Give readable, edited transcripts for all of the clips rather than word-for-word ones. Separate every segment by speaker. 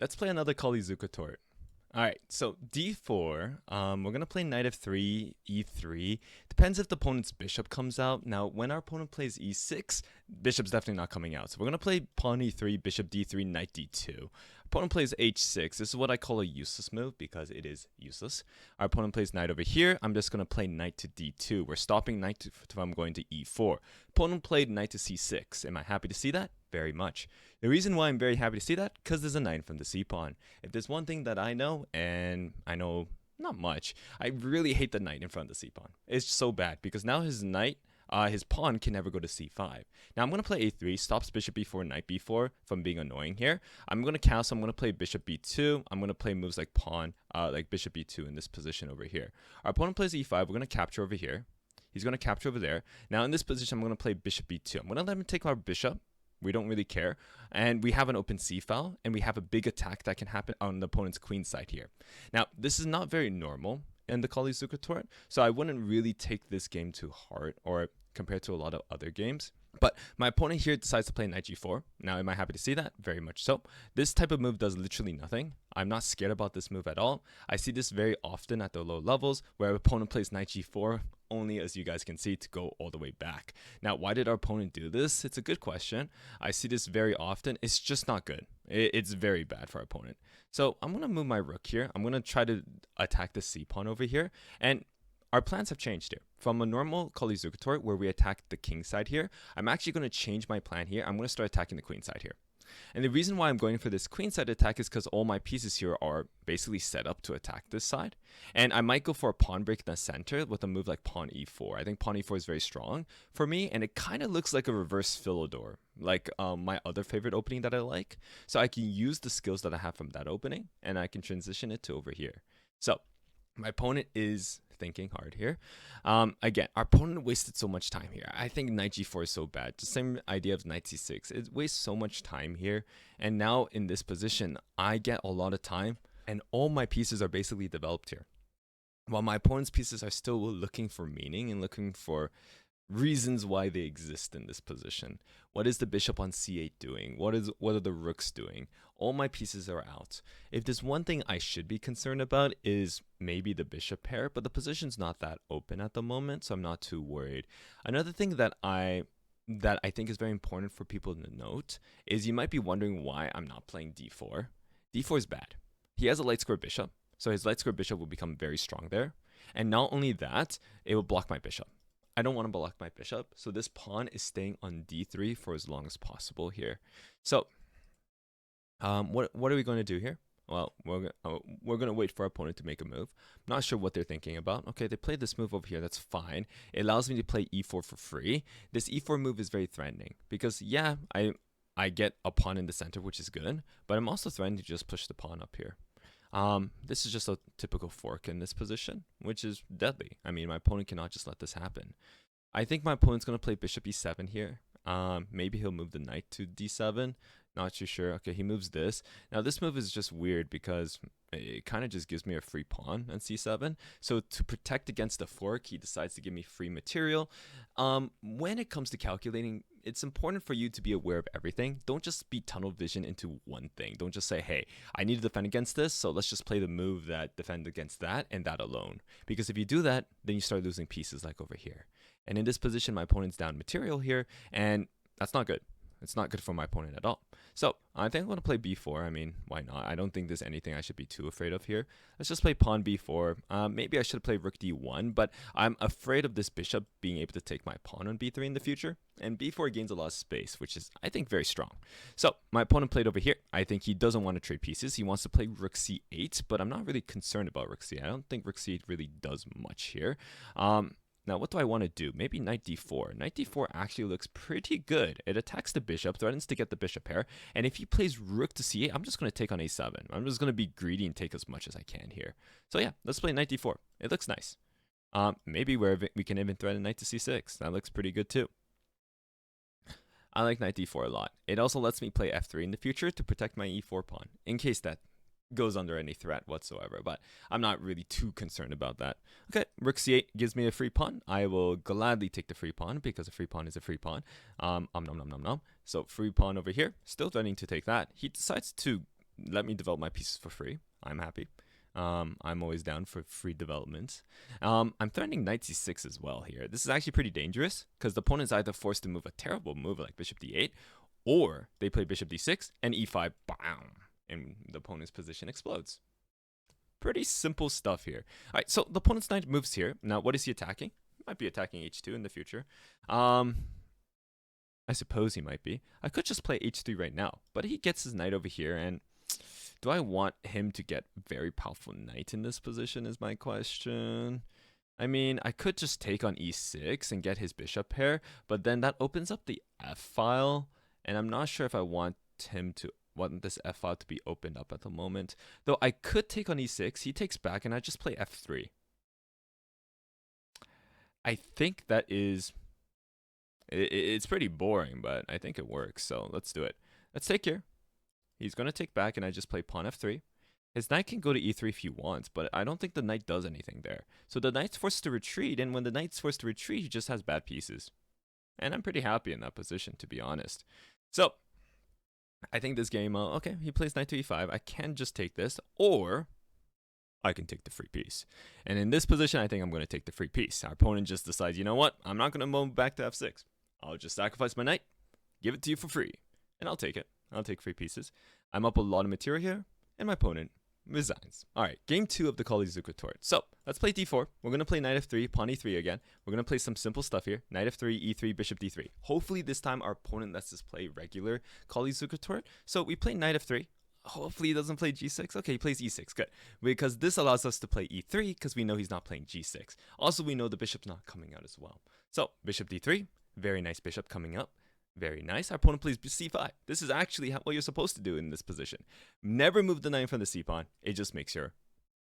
Speaker 1: Let's play another Colle Zukertort. Alright, so d4, we're going to play knight f3, e3. Depends if the opponent's bishop comes out. Now, when our opponent plays e6, bishop's definitely not coming out. So we're going to play pawn e3, bishop d3, knight d2. Opponent plays h6. This is what I call a useless move because it is useless. Our opponent plays knight over here. I'm just going to play knight to d2. We're stopping knight from going to e4. Opponent played knight to c6. Am I happy to see that? Very much. The reason why I'm very happy to see that, because there's a knight from the c-pawn. If there's one thing that I know, and I know not much, I really hate the knight in front of the c-pawn. It's so bad, because now his knight, his pawn can never go to c5. Now I'm going to play a3, stops bishop b4, knight b4 from being annoying here. I'm going to cancel, I'm going to play bishop b2. I'm going to play moves like pawn, like bishop b2 in this position over here. Our opponent plays e5, we're going to capture over here. He's going to capture over there. Now in this position, I'm going to play bishop b2. I'm going to let him take our bishop. We don't really care. And we have an open c-file, and we have a big attack that can happen on the opponent's queen side here. Now, this is not very normal in the Colle Zukertort, so I wouldn't really take this game to heart or compared to a lot of other games. But my opponent here decides to play knight g4. Now, am I happy to see that? Very much so. This type of move does literally nothing. I'm not scared about this move at all. I see this very often at the low levels where opponent plays knight g4 only, as you guys can see, to go all the way back. Now, why did our opponent do this? It's a good question. I see this very often. It's just not good. It's very bad for our opponent. So I'm going to move my rook here. I'm going to try to attack the c-pawn over here. And our plans have changed here. From a normal Colle Zukertort where we attack the king side here, I'm actually going to change my plan here. I'm going to start attacking the queen side here. And the reason why I'm going for this queen side attack is because all my pieces here are basically set up to attack this side. And I might go for a pawn break in the center with a move like pawn e4. I think pawn e4 is very strong for me, and it kind of looks like a reverse Philodor, like my other favorite opening that I like. So I can use the skills that I have from that opening, and I can transition it to over here. So my opponent is thinking hard here. Again, our opponent wasted so much time here. I think knight g4 is so bad. The same idea of knight c6. It wastes so much time here. And now in this position, I get a lot of time and all my pieces are basically developed here. While my opponent's pieces are still looking for meaning and looking for reasons why they exist in this position. What is the bishop on c8 doing? What are the rooks doing? All my pieces are out. If there's one thing I should be concerned about is maybe the bishop pair, but the position's not that open at the moment, so I'm not too worried. Another thing that I think is very important for people to note is you might be wondering why I'm not playing d4. d4 is bad. He has a light square bishop, so his light square bishop will become very strong there. And not only that, it will block my bishop. I don't want to block my bishop, so this pawn is staying on d3 for as long as possible here. So, what are we going to do here? Well, we're going to wait for our opponent to make a move. I'm not sure what they're thinking about. Okay, they played this move over here. That's fine. It allows me to play e4 for free. This e4 move is very threatening because, yeah, I get a pawn in the center, which is good, but I'm also threatened to just push the pawn up here. This is just a typical fork in this position, which is deadly. I mean, my opponent cannot just let this happen. I think my opponent's going to play bishop e7 here. Maybe he'll move the knight to d7. Not too sure. Okay, he moves this. Now, this move is just weird because it kind of just gives me a free pawn on c7. So to protect against the fork, he decides to give me free material. When it comes to calculating, it's important for you to be aware of everything. Don't just be tunnel vision into one thing. Don't just say, hey, I need to defend against this, so let's just play the move that defend against that and that alone. Because if you do that, then you start losing pieces like over here. And in this position, my opponent's down material here, and that's not good. It's not good for my opponent at all. So I think I'm going to play b4. I mean, why not? I don't think there's anything I should be too afraid of here. Let's just play pawn b4. Maybe I should play rook d1, but I'm afraid of this bishop being able to take my pawn on b3 in the future. And b4 gains a lot of space, which is, I think, very strong. So my opponent played over here. I think he doesn't want to trade pieces. He wants to play rook c8, but I'm not really concerned about rook c8. I don't think rook c8 really does much here. Now, what do I want to do? Maybe knight d4. Knight d4 actually looks pretty good. It attacks the bishop, threatens to get the bishop pair. And if he plays rook to c8, I'm just going to take on a7. I'm just going to be greedy and take as much as I can here. So yeah, let's play knight d4. It looks nice. Maybe we can even threaten knight to c6. That looks pretty good too. I like knight d4 a lot. It also lets me play f3 in the future to protect my e4 pawn, in case that goes under any threat whatsoever, but I'm not really too concerned about that. Okay, rook c8 gives me a free pawn. I will gladly take the free pawn because a free pawn is a free pawn. Nom nom nom nom nom. So free pawn over here, still threatening to take that. He decides to let me develop my pieces for free. I'm happy. I'm always down for free development. I'm threatening knight c6 as well here. This is actually pretty dangerous because the opponent's either forced to move a terrible move like bishop d8, or they play bishop d6 and e5, bam, and the opponent's position explodes. Pretty simple stuff here. All right, so the opponent's knight moves here. Now, what is he attacking? He might be attacking h2 in the future. I suppose he might be. I could just play h3 right now, but he gets his knight over here, and do I want him to get very powerful knight in this position is my question. I mean, I could just take on e6 and get his bishop pair, but then that opens up the f file, and I'm not sure if I want this f file to be opened up at the moment. Though I could take on e6, he takes back, and I just play f3. I think that is... It's pretty boring, but I think it works, so let's do it. Let's take here. He's going to take back, and I just play pawn f3. His knight can go to e3 if he wants, but I don't think the knight does anything there. So the knight's forced to retreat, and when the knight's forced to retreat, he just has bad pieces. And I'm pretty happy in that position, to be honest. So, I think this game, okay, he plays knight to e5. I can just take this, or I can take the free piece. And in this position, I think I'm going to take the free piece. Our opponent just decides, you know what? I'm not going to move back to f6. I'll just sacrifice my knight, give it to you for free, and I'll take it. I'll take free pieces. I'm up a lot of material here, and my opponent resigns. All right, game 2 of the Colle Zukertort. So let's play d4. We're going to play knight f3, pawn e3 again. We're going to play some simple stuff here. Knight f3, e3, bishop d3. Hopefully this time our opponent lets us play regular Colle Zukertort. So we play knight f3. Hopefully he doesn't play g6. Okay, he plays e6. Good. Because this allows us to play e3 because we know he's not playing g6. Also, we know the bishop's not coming out as well. So bishop d3. Very nice bishop coming up. Very nice. Our opponent plays c5. This is actually what you're supposed to do in this position. Never move the knight from the c-pawn. It just makes your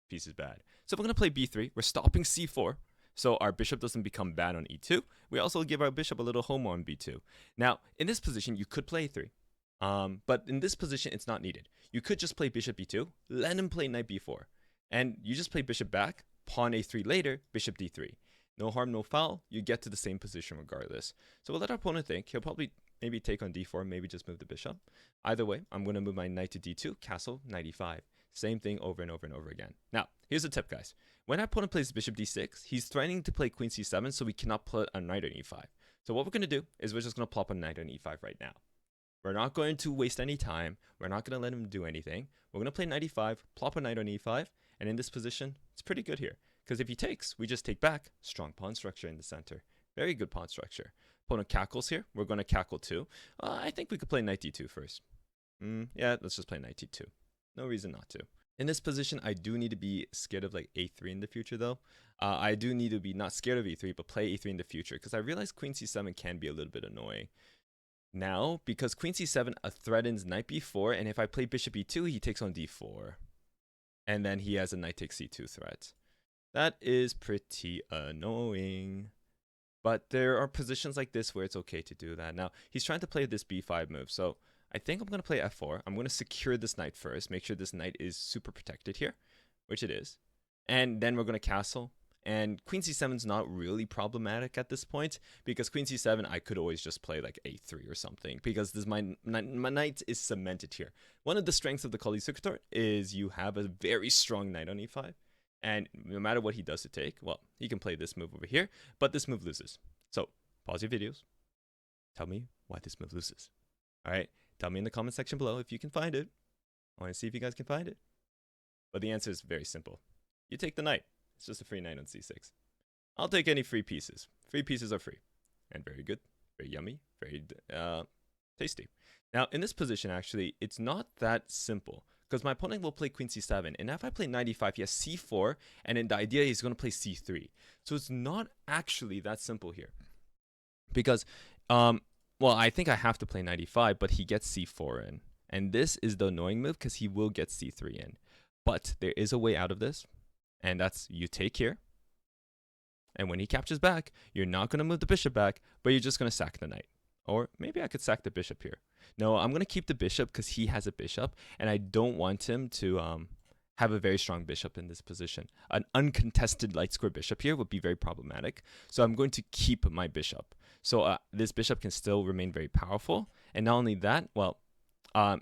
Speaker 1: pieces bad. So we're going to play b3. We're stopping c4. So our bishop doesn't become bad on e2. We also give our bishop a little home on b2. Now, in this position, you could play a3. But in this position, it's not needed. You could just play bishop b2. Let him play knight b4. And you just play bishop back. Pawn a3 later. Bishop d3. No harm, no foul. You get to the same position regardless. So we'll let our opponent think. He'll probably maybe take on d4, maybe just move the bishop. Either way, I'm going to move my knight to d2, castle, knight e5. Same thing over and over and over again. Now, here's a tip, guys. When our opponent plays bishop d6, he's threatening to play queen c7, so we cannot put a knight on e5. So what we're going to do is we're just going to plop a knight on e5 right now. We're not going to waste any time. We're not going to let him do anything. We're going to play knight e5, plop a knight on e5, and in this position, it's pretty good here. Because if he takes, we just take back. Strong pawn structure in the center. Very good pawn structure. Opponent cackles here. We're going to cackle too. I think we could play knight d2 first. Yeah, let's just play knight d2. No reason not to. In this position, I do need to be scared of like a3 in the future though. I do need to be not scared of e3, but play e3 in the future. Because I realize queen c7 can be a little bit annoying. Now, because queen c7 threatens knight b4, and if I play bishop e2, he takes on d4. And then he has a knight takes c2 threat. That is pretty annoying. But there are positions like this where it's okay to do that. Now, he's trying to play this b5 move. So I think I'm going to play f4. I'm going to secure this knight first. Make sure this knight is super protected here, which it is. And then we're going to castle. And queen c7 is not really problematic at this point. Because queen c7, I could always just play like a3 or something. Because my knight is cemented here. One of the strengths of the Colle Zukertort is you have a very strong knight on e5. And no matter what he does to take, well, he can play this move over here, but this move loses. So pause your videos. Tell me why this move loses. All right. Tell me in the comment section below if you can find it. I want to see if you guys can find it. But the answer is very simple. You take the knight. It's just a free knight on c6. I'll take any free pieces. Free pieces are free. And very good. Very yummy. Very tasty. Now, in this position, actually, it's not that simple. Because my opponent will play queen c7, and if I play knight e5, he has c4, and then the idea is he's going to play c3. So it's not actually that simple here. Because, well, I think I have to play knight e5, but he gets c4 in. And this is the annoying move because he will get c3 in. But there is a way out of this, and that's you take here. And when he captures back, you're not going to move the bishop back, but you're just going to sack the knight. Or maybe I could sack the bishop here. No, I'm going to keep the bishop because he has a bishop, and I don't want him to have a very strong bishop in this position. An uncontested light square bishop here would be very problematic. So I'm going to keep my bishop. So this bishop can still remain very powerful. And not only that, well,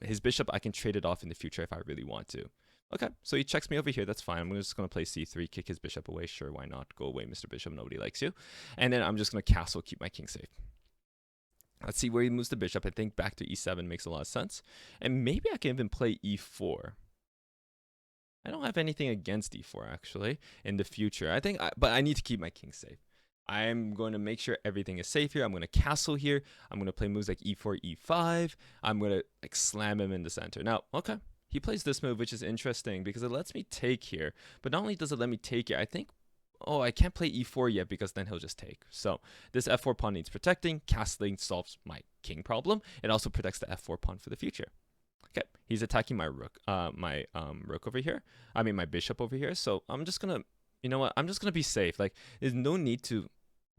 Speaker 1: his bishop, I can trade it off in the future if I really want to. Okay, so he checks me over here. That's fine. I'm just going to play c3, kick his bishop away. Sure, why not? Go away, Mr. Bishop. Nobody likes you. And then I'm just going to castle, keep my king safe. Let's see where he moves the bishop. I think back to e7 makes a lot of sense. And maybe I can even play e4. I don't have anything against e4, actually, in the future. But I need to keep my king safe. I'm going to make sure everything is safe here. I'm going to castle here. I'm going to play moves like e4, e5. I'm going to like slam him in the center. Now, okay. He plays this move, which is interesting because it lets me take here. But not only does it let me take it, I think, oh, I can't play e4 yet because then he'll just take. So this f4 pawn needs protecting. Castling solves my king problem. It also protects the f4 pawn for the future. Okay, he's attacking my rook, rook over here. I mean, my bishop over here. So I'm just going to, you know what? I'm just going to be safe. Like, there's no need to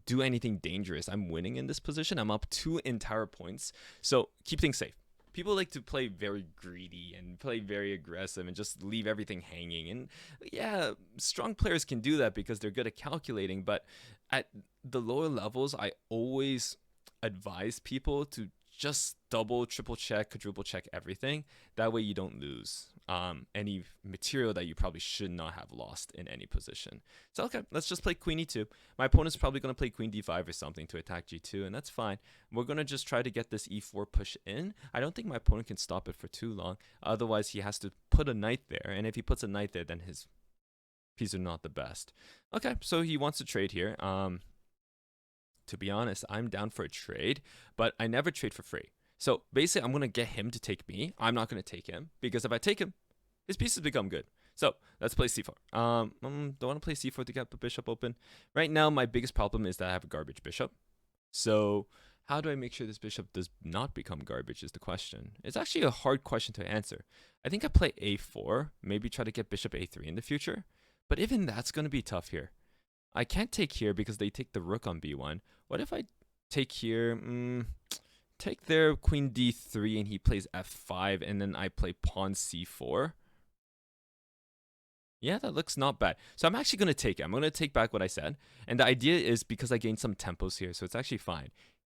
Speaker 1: do anything dangerous. I'm winning in this position. I'm up 2 entire points. So keep things safe. People like to play very greedy and play very aggressive and just leave everything hanging. And yeah, strong players can do that because they're good at calculating. But at the lower levels, I always advise people to just double, triple check, quadruple check everything. That way you don't lose any material that you probably should not have lost in any position. So okay, let's just play queen e2. My opponent's probably going to play queen d5 or something to attack g2, and that's fine. We're going to just try to get this e4 push in. I don't think my opponent can stop it for too long. Otherwise, he has to put a knight there, and if he puts a knight there, then his pieces are not the best. Okay, so he wants to trade here. To be honest, I'm down for a trade, but I never trade for free. So basically, I'm going to get him to take me. I'm not going to take him, because if I take him, his pieces become good. So let's play c4. Don't want to play c4 to get the bishop open. Right now, my biggest problem is that I have a garbage bishop. So how do I make sure this bishop does not become garbage is the question. It's actually a hard question to answer. I think I play a4, maybe try to get bishop a3 in the future. But even that's going to be tough here. I can't take here because they take the rook on b1. What if I take here, take their queen d3 and he plays f5 and then I play pawn c4? Yeah, that looks not bad. So I'm actually going to take it. I'm going to take back what I said. And the idea is because I gained some tempos here, so it's actually fine.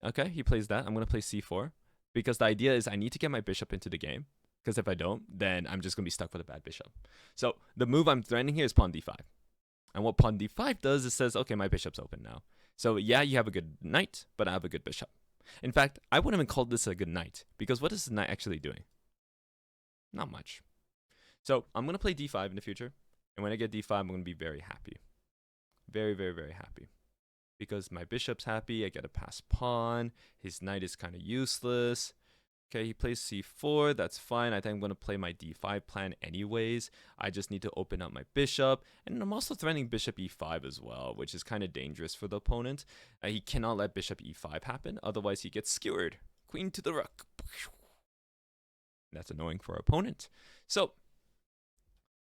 Speaker 1: Okay, he plays that. I'm going to play c4 because the idea is I need to get my bishop into the game. Because if I don't, then I'm just going to be stuck with a bad bishop. So the move I'm threatening here is pawn d5. And what pawn d5 does is says, okay, my bishop's open now. So yeah, you have a good knight, but I have a good bishop. In fact, I wouldn't even call this a good knight, because what is the knight actually doing? Not much. So I'm going to play d5 in the future, and when I get d5, I'm going to be very happy. Very, very, very happy. Because my bishop's happy, I get a passed pawn, his knight is kind of useless. Okay, he plays c4, that's fine. I think I'm going to play my d5 plan anyways. I just need to open up my bishop. And I'm also threatening bishop e5 as well, which is kind of dangerous for the opponent. He cannot let bishop e5 happen, otherwise he gets skewered. Queen to the rook. That's annoying for our opponent. So,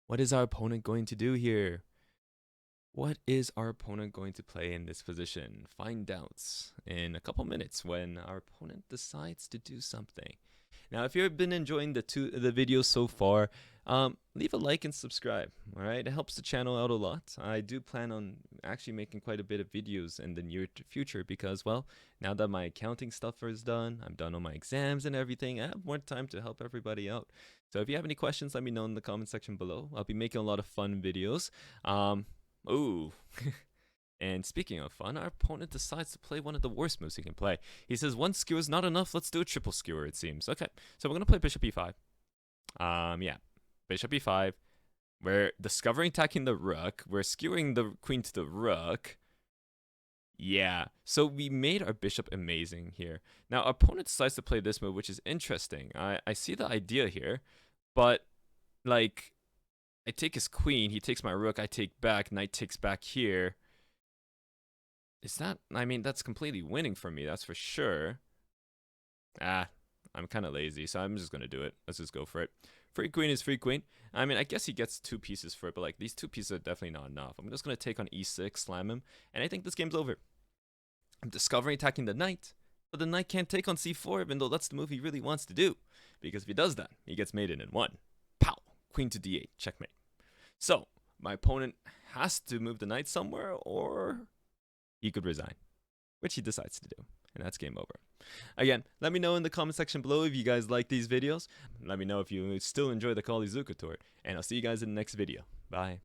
Speaker 1: what is our opponent going to do here? What is our opponent going to play in this position? Find out in a couple minutes when our opponent decides to do something. Now, if you've been enjoying the videos so far, leave a like and subscribe. All right, it helps the channel out a lot. I do plan on actually making quite a bit of videos in the near future because, well, now that my accounting stuff is done, I'm done on my exams and everything, I have more time to help everybody out. So if you have any questions, let me know in the comment section below. I'll be making a lot of fun videos. Ooh. And speaking of fun, our opponent decides to play one of the worst moves he can play. He says one skewer is not enough. Let's do a triple skewer, it seems. Okay, so we're going to play bishop e5. Yeah, bishop e5. We're discovering attacking the rook. We're skewering the queen to the rook. Yeah, so we made our bishop amazing here. Now, our opponent decides to play this move, which is interesting. I see the idea here, but, like, I take his queen, he takes my rook, I take back, knight takes back here. Is that, I mean, that's completely winning for me, that's for sure. I'm kind of lazy, so I'm just going to do it. Let's just go for it. Free queen is free queen. I mean, I guess he gets 2 pieces for it, but like these 2 pieces are definitely not enough. I'm just going to take on e6, slam him, and I think this game's over. I'm discovering attacking the knight, but the knight can't take on c4, even though that's the move he really wants to do. Because if he does that, he gets mated in 1. Pow! Queen to d8, checkmate. So, my opponent has to move the knight somewhere, or he could resign, which he decides to do. and that's game over. Again, let me know in the comment section below if you guys like these videos. Let me know if you still enjoy the Colle Zukertort, and I'll see you guys in the next video. Bye.